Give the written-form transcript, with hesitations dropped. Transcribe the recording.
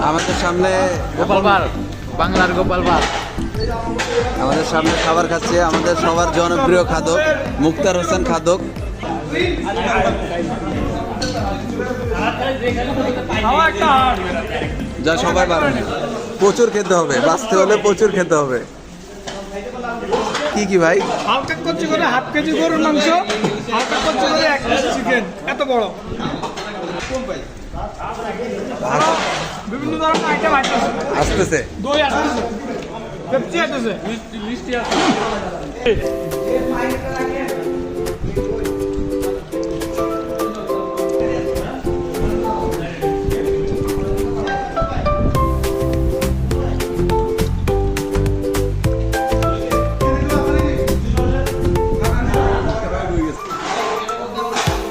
আমাদের সামনে গোপাল ভাঁড়, বাংলার গোপাল ভাঁড়। আমাদের সামনে খাবার খাচ্ছে আমাদের সবার জনপ্রিয় খাদক মুক্তার হোসেন খাদক। যা সবাই পারেন, প্রচুর খেতে হবে, বাঁচতে হলে প্রচুর খেতে হবে। কি কি ভাই? হালকা কচি করে হাফ কেজি গরুর মাংস, হালকা কচি করে 1 কেজি চিকেন, এত বড় বিভিন্ন ধরনের আইটেম আসতেছে। আসতেছে দই আসতেছে, পেপসি আসতেছে, মিষ্টি আসতেছে।